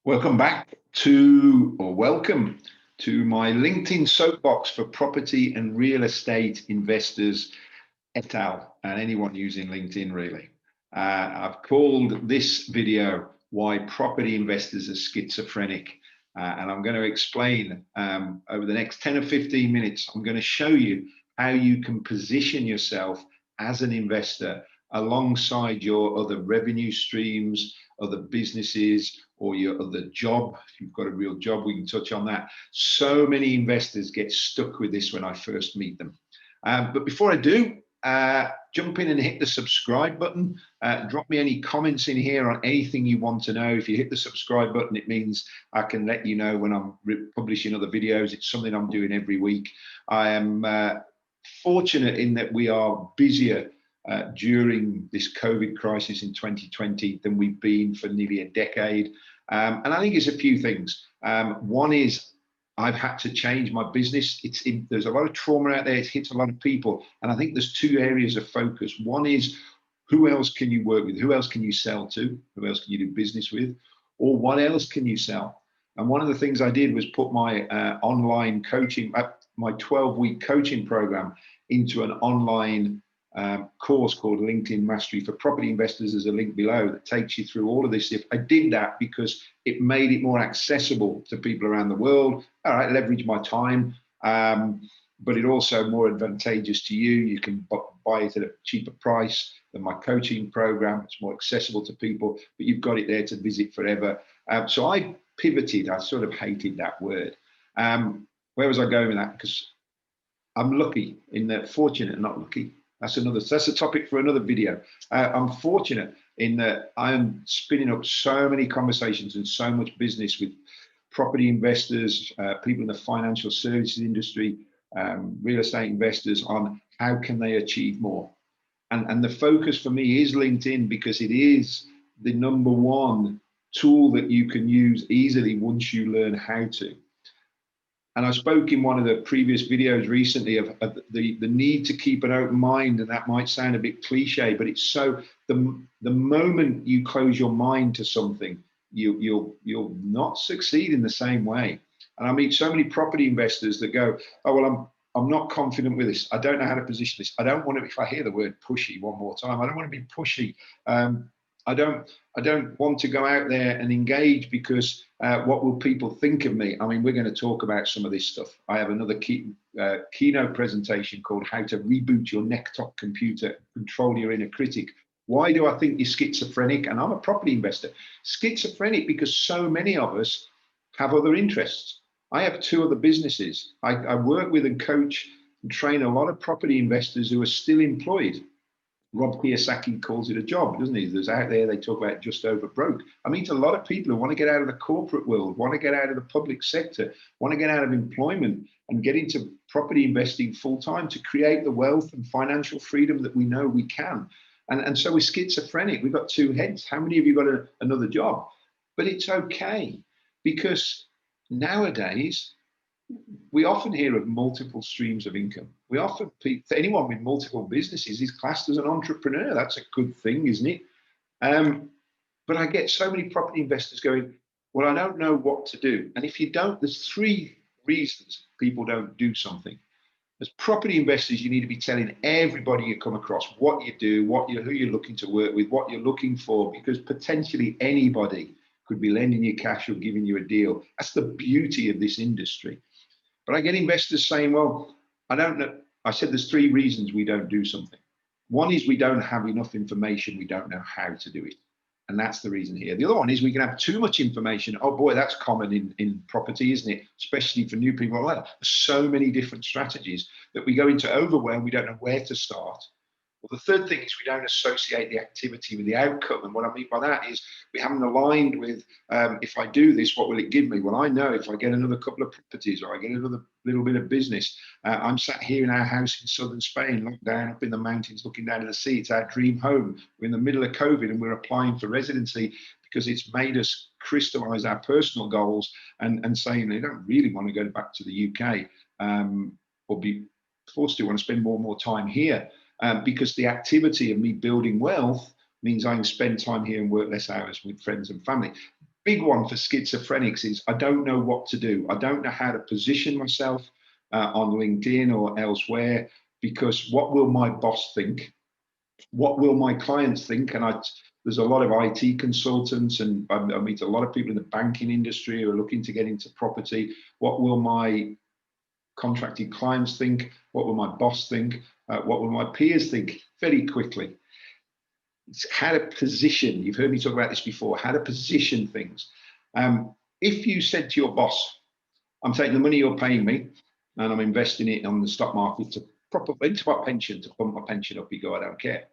Welcome to my LinkedIn soapbox for property and real estate investors et al. And anyone using LinkedIn really. I've called this video Why Property Investors Are Schizophrenic. And I'm going to explain over the next 10 or 15 minutes, I'm going to show you how you can position yourself as an investor alongside your other revenue streams, other businesses, or your other job. If you've got a real job, we can touch on that. So many investors get stuck with this when I first meet them. But before I do, jump in and hit the subscribe button. Drop me any comments in here on anything you want to know. If you hit the subscribe button, it means I can let you know when I'm publishing other videos. It's something I'm doing every week. I am fortunate in that we are busier during this COVID crisis in 2020 than we've been for nearly a decade. And I think it's a few things. One is I've had to change my business. There's a lot of trauma out there. It hits a lot of people. And I think there's two areas of focus. One is who else can you work with? Who else can you sell to? Who else can you do business with? Or what else can you sell? And one of the things I did was put my online coaching, my 12-week coaching program into an online course called LinkedIn Mastery for Property Investors. There's a link below that takes you through all of this. I did that because it made it more accessible to people around the world. All right, leverage my time, but it also more advantageous to you. You can buy it at a cheaper price than my coaching program. It's more accessible to people, but you've got it there to visit forever. So I pivoted. I sort of hated that word. Where was I going with that? Because I'm lucky in that, fortunate and not lucky. That's a topic for another video. I'm fortunate in that I'm spinning up so many conversations and so much business with property investors, people in the financial services industry, real estate investors on how can they achieve more. And the focus for me is LinkedIn because it is the number one tool that you can use easily once you learn how to. And I spoke in one of the previous videos recently of the need to keep an open mind, and that might sound a bit cliche, but it's so the moment you close your mind to something, you'll not succeed in the same way. And I meet so many property investors that go, oh well, I'm not confident with this. I don't know how to position this. I don't want to. If I hear the word pushy one more time, I don't want to be pushy. I don't want to go out there and engage because what will people think of me? I mean, we're going to talk about some of this stuff. I have another keynote presentation called How to Reboot Your Neck-Top Computer, Control Your Inner Critic. Why do I think you're schizophrenic? And I'm a property investor. Schizophrenic because so many of us have other interests. I have two other businesses. I work with and coach and train a lot of property investors who are still employed. Rob Kiyosaki calls it a job, doesn't he? There's out there, they talk about just over broke. I meet a lot of people who want to get out of the corporate world, want to get out of the public sector, want to get out of employment and get into property investing full time to create the wealth and financial freedom that we know we can. And so we're schizophrenic. We've got two heads. How many of you got another job? But it's okay because nowadays, we often hear of multiple streams of income. We often, anyone with multiple businesses is classed as an entrepreneur. That's a good thing, isn't it? But I get so many property investors going, well, I don't know what to do. And if you don't, there's three reasons people don't do something. As property investors, you need to be telling everybody you come across what you do, who you're looking to work with, what you're looking for, because potentially anybody could be lending you cash or giving you a deal. That's the beauty of this industry. But I get investors saying, well, I don't know. I said there's three reasons we don't do something. One is we don't have enough information. We don't know how to do it. And that's the reason here. The other one is we can have too much information. Oh boy, that's common in property, isn't it? Especially for new people. Well, there's so many different strategies that we go into overwhelm. We don't know where to start. Well, the third thing is we don't associate the activity with the outcome. And what I mean by that is we haven't aligned with, if I do this, what will it give me? Well, I know if I get another couple of properties or I get another little bit of business, I'm sat here in our house in southern Spain, locked down up in the mountains, looking down at the sea. It's our dream home. We're in the middle of COVID and we're applying for residency because it's made us crystallize our personal goals and saying they don't really want to go back to the UK or be forced to want to spend more and more time here. Because the activity of me building wealth means I can spend time here and work less hours with friends and family. big one for schizophrenics is I don't know what to do. I don't know how to position myself on LinkedIn or elsewhere, because what will my boss think? What will my clients think? And there's a lot of IT consultants, and I meet a lot of people in the banking industry who are looking to get into property. What will my contracted clients think? What will my boss think? What will my peers think? Very quickly. It's how to position. You've heard me talk about this before, how to position things. If you said to your boss, I'm taking the money you're paying me and I'm investing it on the stock market to into my pension, to pump my pension up, you go, I don't care.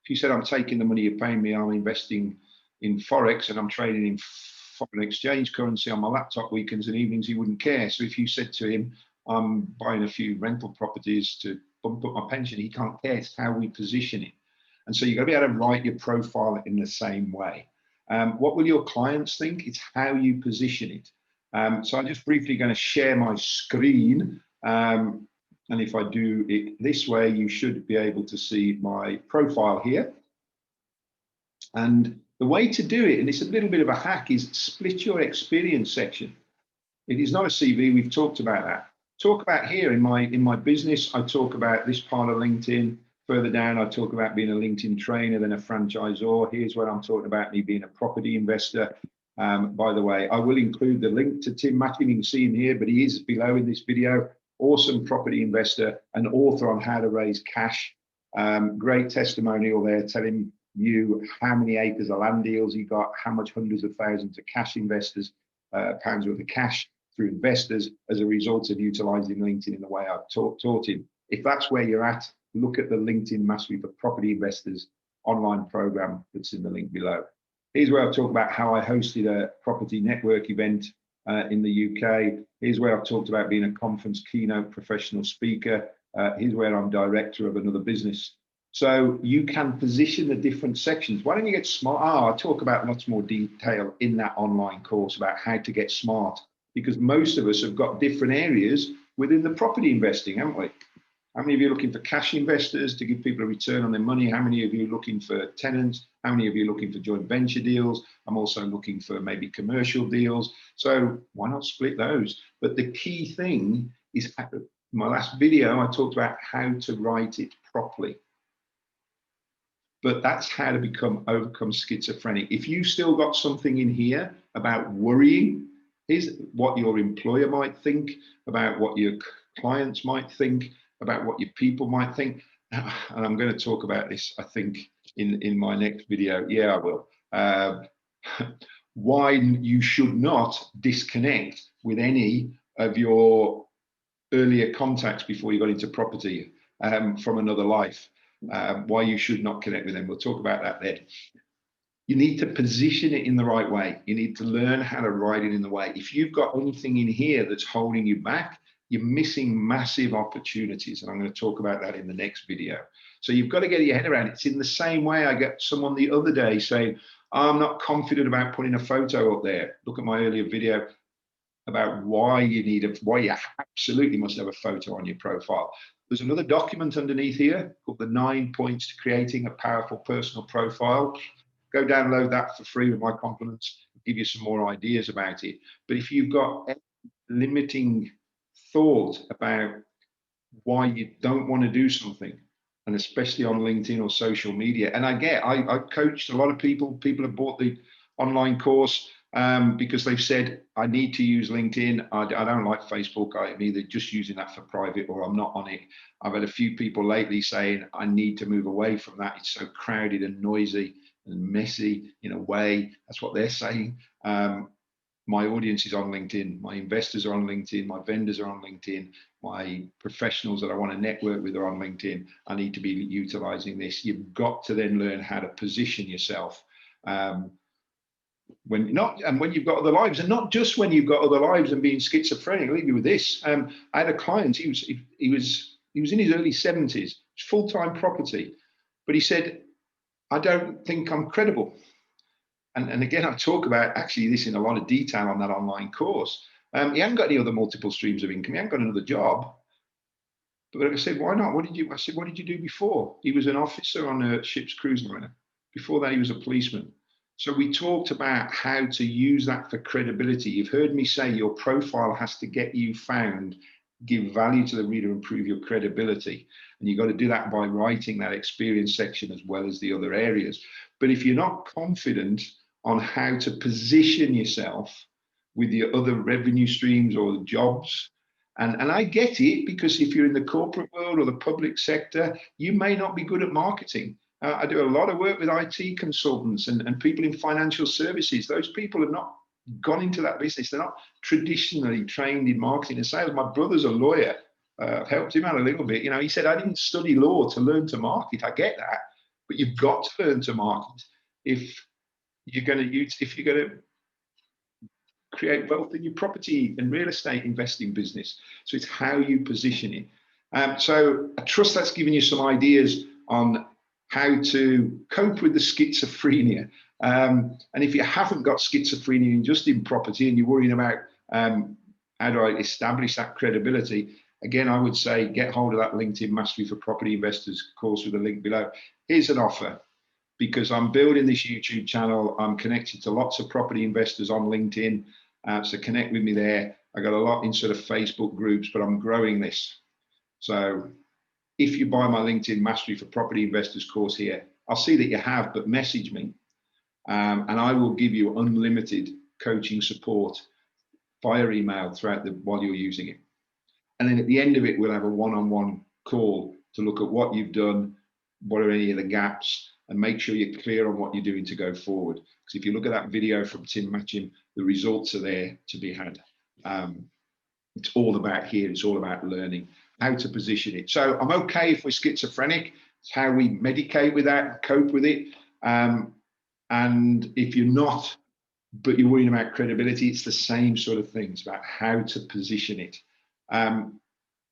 If you said, I'm taking the money you're paying me, I'm investing in Forex and I'm trading in foreign exchange currency on my laptop weekends and evenings, he wouldn't care. So if you said to him, I'm buying a few rental properties to bump up my pension, he can't care. It's how we position it. And so you've got to be able to write your profile in the same way. What will your clients think? It's how you position it. So I'm just briefly going to share my screen. And if I do it this way, you should be able to see my profile here. And the way to do it, and it's a little bit of a hack, is split your experience section. It is not a CV. We've talked about that. Talk about here in my business, I talk about this part of LinkedIn. Further down, I talk about being a LinkedIn trainer, then a franchisor. Here's where I'm talking about me being a property investor. By the way, I will include the link to Tim Mackin. You can see him here, but he is below in this video. Awesome property investor, an author on how to raise cash. Great testimonial there telling you how many acres of land deals he got, how much hundreds of thousands of cash investors, pounds worth of cash through investors as a result of utilizing LinkedIn in the way I've taught him. If that's where you're at, look at the LinkedIn Mastery for Property Investors online program that's in the link below. Here's where I've talked about how I hosted a property network event in the UK. Here's where I've talked about being a conference keynote professional speaker. Here's where I'm director of another business. So you can position the different sections. Why don't you get smart? I talk about lots more detail in that online course about how to get smart, because most of us have got different areas within the property investing, haven't we? How many of you are looking for cash investors to give people a return on their money? How many of you are looking for tenants? How many of you are looking for joint venture deals? I'm also looking for maybe commercial deals. So why not split those? But the key thing is, my last video, I talked about how to write it properly. But that's how to overcome schizophrenic. If you've still got something in here about worrying, here's what your employer might think, about what your clients might think, about what your people might think. And I'm going to talk about this, I think, in my next video. Yeah, I will. Why you should not disconnect with any of your earlier contacts before you got into property from another life. Why you should not connect with them. We'll talk about that then. You need to position it in the right way. You need to learn how to write it in the way. If you've got anything in here that's holding you back, you're missing massive opportunities. And I'm going to talk about that in the next video. So you've got to get your head around it. It's in the same way I get someone the other day saying, I'm not confident about putting a photo up there. Look at my earlier video about why you absolutely must have a photo on your profile. There's another document underneath here called the 9 points to creating a powerful personal profile. Go download that for free with my compliments. I'll give you some more ideas about it. But if you've got any limiting thought about why you don't want to do something, and especially on LinkedIn or social media, and I coached a lot of people. People have bought the online course because they've said, I need to use LinkedIn. I don't like Facebook. I'm either just using that for private or I'm not on it. I've had a few people lately saying, I need to move away from that. It's so crowded and noisy and messy in a way. That's what they're saying. My audience is on LinkedIn. My investors are on LinkedIn. My vendors are on LinkedIn. My professionals that I want to network with are on LinkedIn. I need to be utilizing this. You've got to then learn how to position yourself. When you've got other lives, and not just when you've got other lives and being schizophrenic. I'll leave you with this. I had a client. He was in his early 70s, full-time property, but he said, I don't think I'm credible. And again, I talk about actually this in a lot of detail on that online course. He hadn't got any other multiple streams of income. He hadn't got another job. But I said, why not? I said, what did you do before? He was an officer on a ship's cruise liner. Before that, he was a policeman. So we talked about how to use that for credibility. You've heard me say your profile has to get you found, give value to the reader, improve your credibility. And you've got to do that by writing that experience section as well as the other areas. But if you're not confident on how to position yourself with your other revenue streams or jobs, and I get it, because if you're in the corporate world or the public sector, you may not be good at marketing. I do a lot of work with IT consultants and people in financial services. Those people have not gone into that business. They're not traditionally trained in marketing and sales. My brother's a lawyer. I've helped him out a little bit. You know, he said, I didn't study law to learn to market. I get that, but you've got to learn to market if you're going to create wealth in your property and real estate investing business. So it's how you position it. So I trust that's given you some ideas on how to cope with the schizophrenia. And if you haven't got schizophrenia and just in property and you're worrying about how do I establish that credibility, again, I would say get hold of that LinkedIn Mastery for Property Investors course with the link below. Here's an offer. Because I'm building this YouTube channel, I'm connected to lots of property investors on LinkedIn. So connect with me there. I got a lot in sort of Facebook groups, but I'm growing this. So if you buy my LinkedIn Mastery for Property Investors course here, I'll see that you have, but message me. And I will give you unlimited coaching support via email while you're using it. And then at the end of it, we'll have a one-on-one call to look at what you've done, what are any of the gaps, and make sure you're clear on what you're doing to go forward. Because if you look at that video from Tim Matcham, the results are there to be had. It's all about here. It's all about learning how to position it. So I'm okay if we're schizophrenic. It's how we medicate with that, cope with it. And if you're not, but you're worrying about credibility, it's the same sort of thing. It's about how to position it.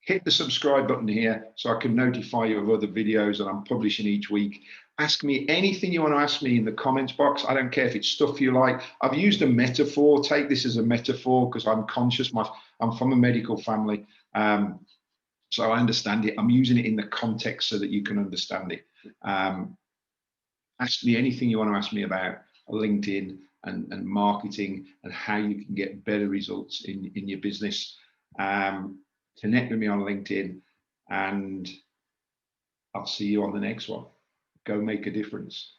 Hit the subscribe button here so I can notify you of other videos that I'm publishing each week. Ask me anything you want to ask me in the comments box. I don't care if it's stuff you like. I've used a metaphor. Take this as a metaphor because I'm conscious. I'm from a medical family, so I understand it. I'm using it in the context so that you can understand it. Ask me anything you want to ask me about LinkedIn and marketing and how you can get better results in your business. Connect with me on LinkedIn, and I'll see you on the next one. Go make a difference.